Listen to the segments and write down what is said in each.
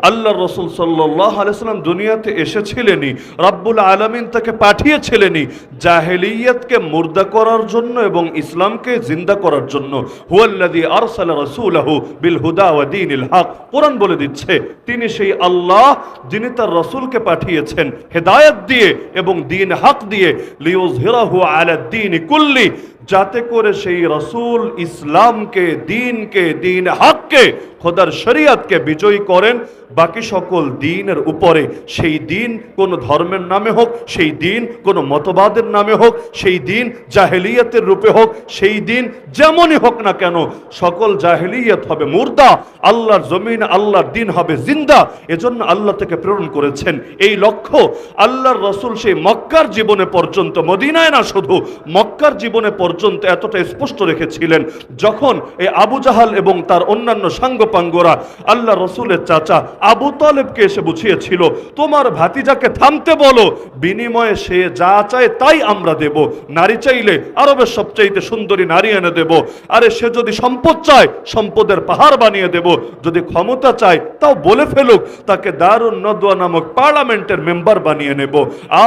আল্লাহ রসুল সাল্লাল্লাহু আলাইহি ওয়াসাল্লাম দুনিয়াতে এসেছিলেনই, রব্বুল আলামিন তাকে পাঠিয়েছিলেনই জাহেলিয়াতকে মুর্দা করার জন্য এবং ইসলামকে জিন্দা করার জন্য। হুয়াল্লাযী আরসালা রাসূলাহু বিল হুদা ওয়া দীনিল হক। কোরআন বলে দিচ্ছে তিনি সেই আল্লাহ যিনি তার রাসূলকে পাঠিয়েছেন হেদায়েত দিয়ে এবং দ্বীন হক দিয়ে, লিইয়ুযহিরাহু আলাদ দীনি কুল্লি, যাতে করে সেই রাসূল ইসলামকে, দ্বীনকে, দ্বীন হককে, খোদার শরীয়তকে বিজয়ী করেন বাকি সকল দ্বীনের উপরে। সেই দ্বীন কোনো ধর্মের নামে হোক, সেই দ্বীন কোনো মতবাদের নামে হোক, সেই দ্বীন জাহেলিয়াতের রূপে হোক, সেই দ্বীন যেমনই হোক না কেন, সকল জাহেলিয়াত হবে মুর্দা, আল্লাহর জমিন আল্লাহর দ্বীন হবে জিন্দা। এজন্য আল্লাহ থেকে প্রেরণ করেছেন। এই লক্ষ্য আল্লাহর রাসূল সেই মক্কার জীবনে পর্যন্ত, মদিনায় না শুধু, মক্কার জীবনে পর্যন্ত এতটা স্পষ্ট রেখেছিলেন। যখন এই আবু জাহাল এবং তার অন্যান্য সাঙ্গপাঙ্গরা আল্লাহ রসুলের চাচা আবু তালেবকে এসে বুঝিয়েছিল, তোমার ভাতিজাকে থামতে বলো, বিনিময়ে সে যা চায় তাই আমরা দেব। নারী চাইলে আরবের সবচাইতে সুন্দরী নারী এনে দেব, আরে সে যদি সম্পদ চায় সম্পদের পাহাড় বানিয়ে দেব, যদি ক্ষমতা চায় তাও বলে ফেলুক, তাকে দারুন নদওয়া নামক পার্লামেন্টের মেম্বার বানিয়ে নেব।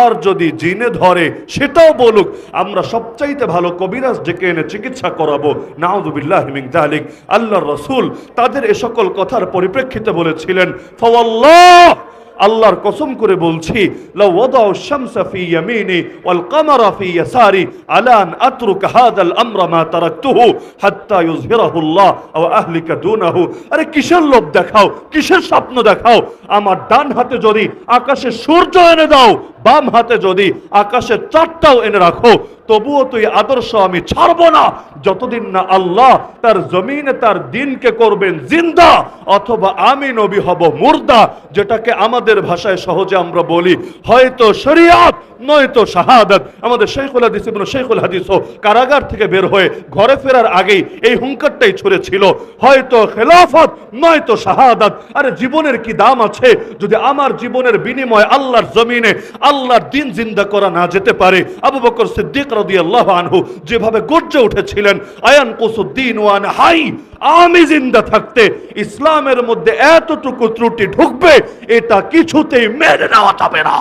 আর যদি জিনে ধরে সেটাও বলুক, আমরা সবচাইতে ভালো কবিরাজ ডেকে এনে চিকিৎসা করাবো। নাউযুবিল্লাহি মিন যালিক। আল্লাহর রাসূল তাদের এ সকল কথার পরিপ্রেক্ষিতে বলেছিলেন, ফাওয়াল্লাহ, আল্লাহর কসম করে বলছি, লাউ ওয়াদাউ শামসা ফি ইয়ামিনি ওয়াল কামারা ফি ইয়াসারি আলা আন আতরুকা হাযাল আমরা মা তারাকতুহু হাত্তা ইউযহিরাহু আল্লাহ ওয়া আহলিকা দুনাহু। আরে কিসের লোভ দেখাও, কিসের স্বপ্ন দেখাও? আমার ডান হাতে যদি আকাশে সূর্য এনে দাও, বাম হাতে যদি আকাশের চাঁদটাও এনে রাখো, তবুও তুই আদর্শ আমি ছাড়ব না, যতদিন না আল্লাহ তার জমিনে তার দ্বীনকে করবেন জিন্দা, অথবা আমি নবী হব মুর্দা, যেটাকে আমাদের ভাষায় সহজে আমরা বলি হয়তো শরিয়ত নয়তো শাহাদাত। আমাদের শেখুল হাদিস ইবনে শেখুল হাদিসও কারাগার থেকে বের হয়ে ঘরে ফেরার আগেই এই হুঙ্কারটাই ছুড়েছিল, হয়তো খেলাফত নয়তো শাহাদাত। আরে জীবনের কি দাম আছে যদি আমার জীবনের বিনিময়ে আল্লাহর জমিনে আল্লাহর দ্বীন জিন্দা করা না যেতে পারে? আবু বকর সিদ্দিক রাদিয়াল্লাহু আনহু যেভাবে গর্জে উঠেছিলেন, আয়ান কুসুদ্দিন ওয়ান হাই, আমি জিন্দা থাকতে ইসলামের মধ্যে এতটুকু ত্রুটি ঢুকবে এটা কিছুতেই মেনে নেওয়া যাবে না।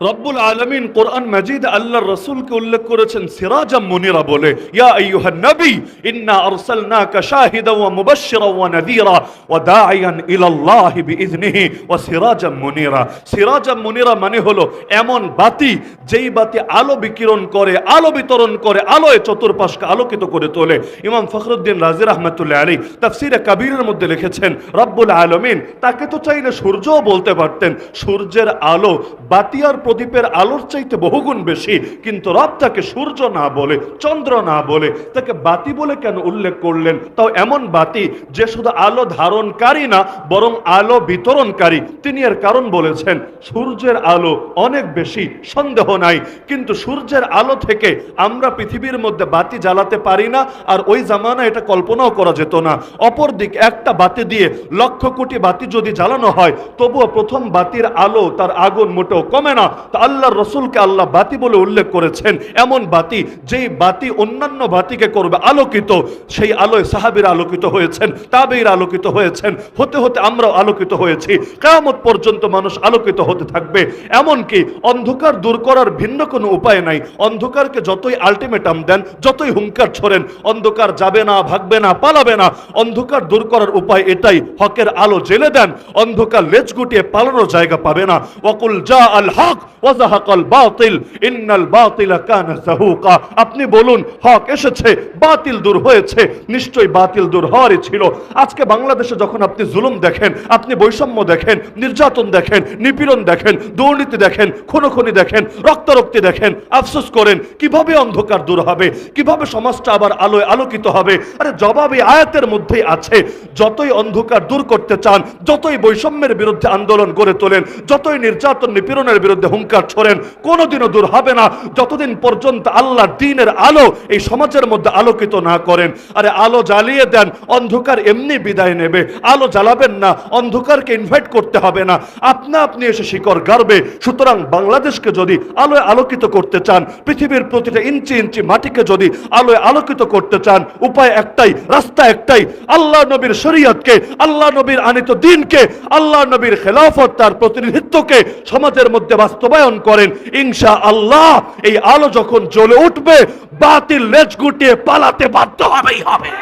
রব্বুল আলামিন কোরআন মাজিদ আল্লাহর রাসূলকে উল্লেখ করেছেন সিরাজাম মুনিরা বলে, ইয়া আইয়ুহান নবী ইন্না আরসালনাকা শাহিদান ওয়া মুবাশশিরান ওয়া নাযীরা ওয়া দাঈয়ান ইলাল্লাহি বিইذনিহি ওয়া সিরাজাম মুনিরা। সিরাজাম মুনিরা মানে হলো এমন বাতি যেই বাতি আলো বিকিরণ করে, আলো বিতরণ করে, আলোয় চতুর্পাশকে আলোকিত করে তোলে। ইমাম ফখরুদ্দিন রাজি রাহমাতুল্লাহ আলাইহি তাফসীরে কাবীরের মধ্যে লিখেছেন, রব্বুল আলামিন তাকে তো চাইলে সূর্যও বলতে পারতেন, সূর্যের আলো বাতি আর প্রদীপের আলোর চাইতে বহুগুণ বেশি, কিন্তু রব তাকে সূর্য না বলে, চন্দ্র না বলে, তাকে বাতি বলে কেন উল্লেখ করলেন? তাও এমন বাতি যে শুধু আলো ধারণকারী না বরং আলো বিতরণকারী। তিনি এর কারণ বলেছেন, সূর্যের আলো অনেক বেশি, সন্দেহ নাই, কিন্তু সূর্যের আলো থেকে আমরা পৃথিবীর মধ্যে বাতি জ্বালাতে পারি না, আর ওই জামানা এটা কল্পনাও করা যেত না। অপরদিক একটা বাতি দিয়ে লক্ষ কোটি বাতি যদি জ্বালানো হয়, তবুও প্রথম বাতির আলো তার আগুন মোটেও কমে না। তো আল্লাহর রাসূলকে আল্লাহ বাতি বলে উল্লেখ করেছেন, এমন বাতি যেই বাতি অন্যান্য বাতিকে করবে আলোকিত। সেই আলোয় সাহাবীরা আলোকিত হয়েছেন, তাবেঈরা আলোকিত হয়েছেন, হতে হতে আমরাও আলোকিত হয়েছি। কিয়ামত পর্যন্ত মানুষ আলোকিত হতে থাকবে। এমনকি অন্ধকার দূর করার ভিন্ন কোনো উপায় নাই। অন্ধকারকে যতই আলটিমেটাম দেন, যতই হুঙ্কার ছোড়েন, অন্ধকার যাবে না, ভাগবে না, পালাবে না। অন্ধকার দূর করার উপায় এটাই, হকের আলো জ্বেলে দেন, অন্ধকার লেজ গুটিয়ে পালানোর জায়গা পাবে না। ওয়াকুল জা আল হক ওয়া যাহাকাল বাতিল ইন্নাল বাতিলা কানা যাহুকা। আপনি বলুন হক এসেছে, বাতিল দূর হয়েছে, নিশ্চয়ই বাতিল দূর হওয়ারই ছিল। আজকে বাংলাদেশে যখন আপনি জুলুম দেখেন, আপনি বৈষম্য দেখেন, নির্যাতন দেখেন, নিপীড়ন দেখেন, দুর্নীতি দেখেন, খুনোখুনি দেখেন, রক্তারক্তি দেখেন, আফসোস করেন কিভাবে অন্ধকার দূর হবে, কিভাবে সমাজটা আবার আলোয় আলোকিত হবে। আরে জবাব এই আয়াতের মধ্যেই আছে। যতই অন্ধকার দূর করতে চান, যতই বৈষম্যের বিরুদ্ধে আন্দোলন গড়ে তোলেন, যতই নির্যাতন নিপীড়নের বিরুদ্ধে হুঙ্কার ছোড়েন, কোনোদিনও দূর হবে না যতদিন পর্যন্ত আল্লাহর দ্বীনের আলো এই সমাজের মধ্যে আলোকিত না করেন। আরে আলো জ্বালিয়ে দেন, অন্ধকার এমনি বিদায় নেবে। আলো জ্বালাবেন না, অন্ধকারকে ইনভাইট করতে হবে না, আপনা আপনি এসে শিকড় গাড়বে। সুতরাং বাংলাদেশকে যদি আলোয় আলোকিত করতে চান, পৃথিবীর প্রতিটা ইঞ্চি ইঞ্চি মাটিকে যদি আলোয় আলোকিত করতে চান, উপায় একটাই, রাস্তা একটাই, আল্লাহ নবীর শরীয়তকে, আল্লাহ নবীর আনিত দ্বীনকে, আল্লাহ নবীর খেলাফত, তার প্রতিনিধিত্বকে সমাজের মধ্যে বাস্তবায়ন করেন। ইনশাআল্লাহ এই আলো যখন জ্বলে উঠবে, বাতিল লেজ গুটিয়ে পালাতে বাধ্য হবেই হবে।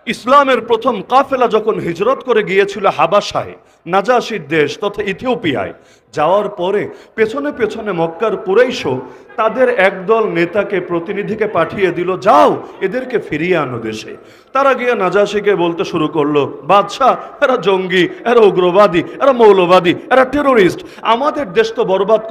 ইসলামের প্রথম কাফেলা যখন হিজরত করে গিয়েছিল হাবাসায়, নাজাশির দেশ তথা ইথিওপিয়ায়, যাওয়ার পরে পেছনে পেছনে মক্কার কুরাইশও তাদের একদল নেতাকে, প্রতিনিধিকে পাঠিয়ে দিল, যাও এদেরকে ফিরিয়ে আনো দেশে। তারা গিয়ে নাজাশিকে বলতে শুরু করলো, বাদশাহ এরা জঙ্গি, এরা উগ্রবাদী, এরা মৌলবাদী, এরা টেরোরিস্ট, আমাদের দেশ তো বরবাদ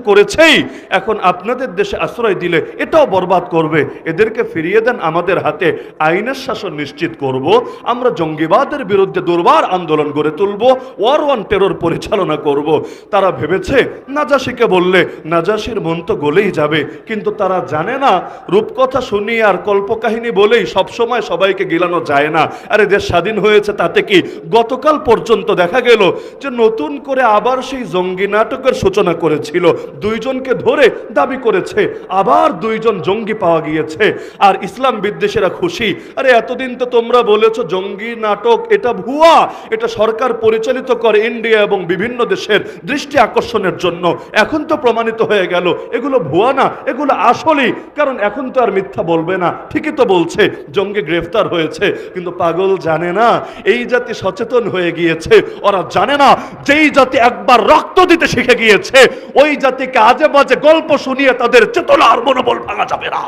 করেছেই, এখন আপনাদের দেশে আশ্রয় দিলে এটাও বরবাদ করবে, এদেরকে ফিরিয়ে দেন আমাদের হাতে, আইনের শাসন নিশ্চিত করব, আমরা জঙ্গিবাদের বিরুদ্ধে দুর্বার আন্দোলন গড়ে তুলব, ওয়ার ওয়ান টেরর পরিচালনা করব। তারা ভেবেছে নাজাশিকে বললে নাজাশির মন তো গলেই যাবে, কিন্তু তারা জানে না রূপকথা শুনিয়ে আর কল্পকাহিনী বলেই সবসময় সবাইকে গিলানো যায় না। আরে দেশ স্বাধীন হয়েছে তাতে কি, গতকাল পর্যন্ত দেখা গেল যে নতুন করে আবার সেই জঙ্গি নাটকের সূচনা করেছিল, দুইজনকে ধরে দাবি করেছে আবার দুইজন জঙ্গি পাওয়া গিয়েছে, আর ইসলাম বিদ্বেষীরা খুশি। আরে এতদিন তো তোমরা বলেছো জঙ্গি নাটক এটা ভুয়া, এটা সরকার পরিচালিত করে ইন্ডিয়া এবং বিভিন্ন দেশের দৃষ্টি আকর্ষণের জন্য, এখন তো প্রমাণিত হয়ে গেল এগুলো ভুয়া না, এগুলো আসলেই, কারণ এখন তো আর মিথ্যা বলবে না, ঠিকই তো বলছে, জঙ্গি গ্রেফতার হয়েছে। কিন্তু পাগল জানে না এই জাতি সচেতন হয়ে গিয়েছে, ওরা জানে না যেই জাতি একবার রক্ত দিতে শিখে গিয়েছে ওই জাতিকে আজে বাজে গল্প শুনিয়ে তাদের চেতনা আর মনোবল ভাঙা যাবে না।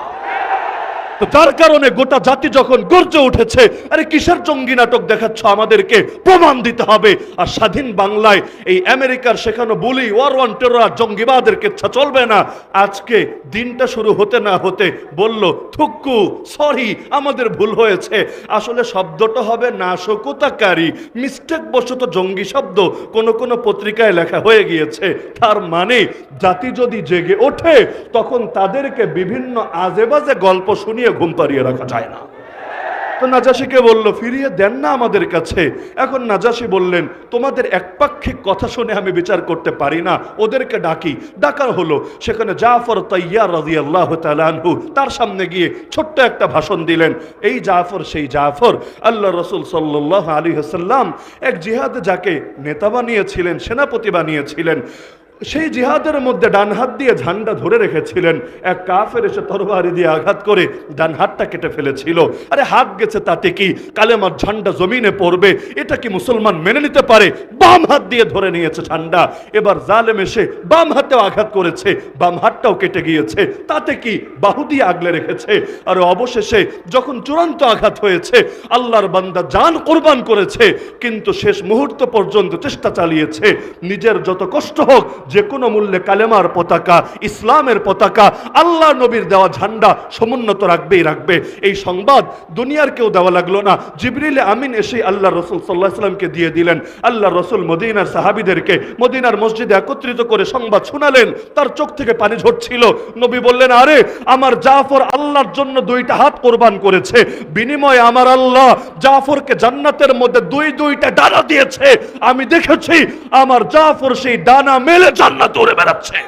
তো যার কারণে গোটা জাতি যখন গর্জে উঠেছে, আরে কিসের জঙ্গি নাটক দেখাচ্ছ, আমাদেরকে প্রমাণ দিতে হবে। আর স্বাধীন বাংলায় এই আমেরিকার শেখানো বুলি, ওয়ার ওয়ান টেরর, জঙ্গিবাদের কেচ্ছা চলবে না। আজকে দিনটা শুরু হতে না হতে বলল থুক্কু, সরি আমাদের ভুল হয়েছে, আসলে শব্দটা হবে নাশকতাকারী, মিস্টেক বশত জঙ্গি শব্দ কোন পত্রিকায় লেখা হয়ে গিয়েছে। তার মানে জাতি যদি জেগে ওঠে তখন তাদেরকে বিভিন্ন আজে বাজে গল্প শুনিয়ে ঘুম পাড়িয়ে রাখা যায় না। তো নাজাশিকে বলল ফিরিয়ে দেন না আমাদের কাছে। এখন নাজাশি বললেন তোমাদের একপাক্ষিক কথা শুনে আমি বিচার করতে পারি না, ওদেরকে ডাকার হলো। সেখানে জাফর তাইয়ার রাদিয়াল্লাহু তাআলা আনহু তার সামনে গিয়ে ছোট্ট একটা ভাষণ দিলেন। এই জাফর সেই জাফর, আল্লাহ রাসূল সাল্লাল্লাহু আলাইহি ওয়াসাল্লাম এক জিহাদে যাকে নেতা বানিয়েছিলেন, সেনাপতি বানিয়েছিলেন, সেই জিহাদের মধ্যে ডান হাত দিয়ে ঝান্ডা ধরে রেখেছিলেন। এক কাফের এসে তরবারি দিয়ে আঘাত করে ডান হাতটা কেটে ফেলেছিল। আরে হাত গেছে তাতে কি, কালেমার ঝান্ডা জমিনে পড়বে, এটা কি মুসলমান মেনে নিতে পারে? বাম হাত দিয়ে ধরে নিয়েছে ঝান্ডা। এবার জালেম এসে বাম হাতেও আঘাত করেছে, বাম হাতটাও কেটে গিয়েছে, তাতে কি, বাহু দিয়ে আগলে রেখেছে। আর অবশেষে যখন চূড়ান্ত আঘাত হয়েছে, আল্লাহর বান্দা জান কোরবান করেছে, কিন্তু শেষ মুহূর্ত পর্যন্ত চেষ্টা চালিয়েছে নিজের যত কষ্ট হোক যে কোনো মূল্যে কালেমার পতাকা, ইসলামের পতাকা, আল্লাহ নবীর দেওয়া ঝান্ডা সমুন্নত রাখবে। এই সংবাদ দুনিয়ার কেউ দেওয়া লাগলো না, জিবরিল আমিন এসে আল্লাহ রসুল সাল্লাল্লাহু আলাইহি ওয়াসাল্লামকে দিয়ে দিলেন। আল্লাহ রসুল মদিনার সাহাবীদেরকে মদিনার মসজিদে একত্রিত করে সংবাদ শোনালেন। তার চোখ থেকে পানি ঝরছিল। নবী বললেন, আরে আমার জাফর আল্লাহর জন্য দুইটা হাত কোরবান করেছে, বিনিময়ে আমার আল্লাহ জাফরকে জান্নাতের মধ্যে দুইটা ডানা দিয়েছে। আমি দেখেছি আমার জাফর সেই ডানা মেলে জান্নাতে উড়ে বেড়াচ্ছে।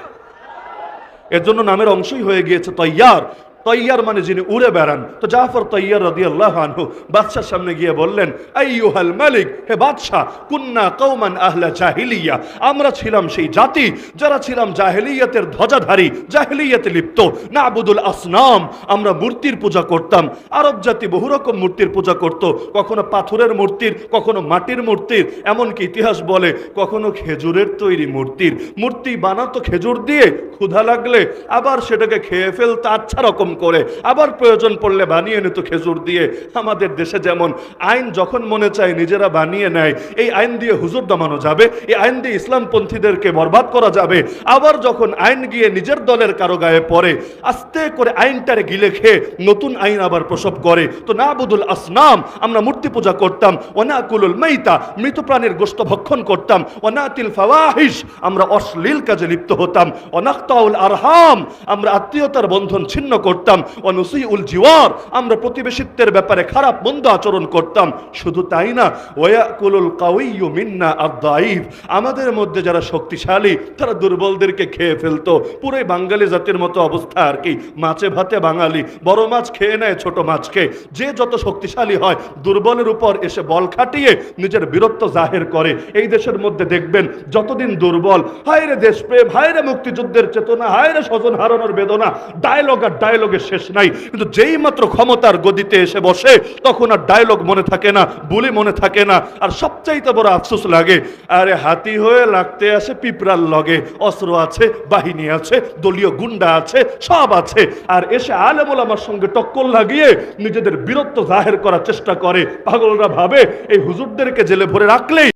এর জন্য নামের অংশই হয়ে গিয়েছে তৈয়ার। তৈয়ার মানে যিনি উড়ে বেড়ান। তো জাফর তৈয়ার রাদিয়াল্লাহু আনহু বাদশার সামনে গিয়ে বললেন, আইয়ুহাল মালিক, হে বাদশাহ, কুন্না কওমান আহলা জাহিলিয়া, আমরা ছিলাম সেই জাতি যারা ছিলাম জাহেলিয়াতের ধ্বজাধারী, জাহেলিয়াতে লিপ্ত। নাবুদুল আসনাম, আমরা মূর্তির পূজা করতাম। আরব জাতি বহু রকম মূর্তির পূজা করত, কখনো পাথরের মূর্তির, কখনো মাটির মূর্তির, এমনকি ইতিহাস বলে কখনো খেজুরের তৈরি মূর্তির। মূর্তি বানাতো খেজুর দিয়ে, ক্ষুধা লাগলে আবার সেটাকে খেয়ে ফেলতে আচ্ছা রকম করে, আবার প্রয়োজন পড়লে বানিয়ে নিত খেজুর দিয়ে। আমাদের দেশে যেমন আইন যখন মনে চায় নিজেরা বানিয়ে নেয়, এই আইন দিয়ে হুজুর দমানো যাবে, এই আইন দিয়ে ইসলামপন্থীদেরকে বরবাদ করা যাবে। আবার যখন আইন গিয়ে নিজের দলের কারো গায়ে পড়ে, আস্তে করে আইনটারে গিলে খেয়ে নতুন আইন আবার প্রসব করে। তো নাবুদুল আসনাম, আমরা মূর্তি পূজা করতাম। ওয়ানাকুলুল মাইতা, মৃত প্রাণীর গোশত ভক্ষণ করতাম। ওয়ানাতিল ফাওয়াহিশ, আমরা অশ্লীল কাজে লিপ্ত হতাম। ওয়ানাকতাউল আরহাম, আমরা আত্মীয়তার বন্ধন ছিন্ন করতাম। ওয়ানুসিউল জিওয়ার, আমরা প্রতিবেশিত্বের ব্যাপারে খারাপ মন্দ আচরণ করতাম। শুধু তাই না, ওয়ায়াকুলুল কাওয়িয়্যু মিন্না আদ-দাঈফ, আমাদের মধ্যে যারা শক্তিশালী তারা দুর্বলদেরকে খেয়ে ফেলতো। পুরোই বাঙালি জাতির মতো অবস্থা আর কি, মাছে ভাতে বাঙালি, বড় মাছ খেয়ে নেয় ছোট মাছকে। যে যত শক্তিশালী হয় দুর্বলের উপর এসে বল খাটিয়ে নিজের বীরত্ব জাহের করে। এই দেশের মধ্যে দেখবেন যতদিন দুর্বল, হায়রে দেশপ্রেম, হায়রে মুক্তিযুদ্ধের চেতনা, হায়রে স্বজন হারানোর বেদনা, ডায়লগ আর ডায়লগের শেষ নাই। কিন্তু যেই মাত্র ক্ষমতার গদিতে এসে বসে তখন আর ডায়লগ মনে থাকে না, বুলি মনে থাকে না। আর সবচাইতে বড় আফসোস লাগে, আরে হাতি হয়ে লাগতে আসে পিঁপড়ার লগে, অস্ত্র আছে, বাহিনী আছে, দলীয় গুন্ডা আছে, সব আছে, আর এসে আলেম ওলামার সঙ্গে টক্কর লাগিয়ে নিজেদের বীরত্ব জাহের করার চেষ্টা করে। পাগলরা ভাবে এই হুজুরদেরকে জেলে ভরে রাখলেই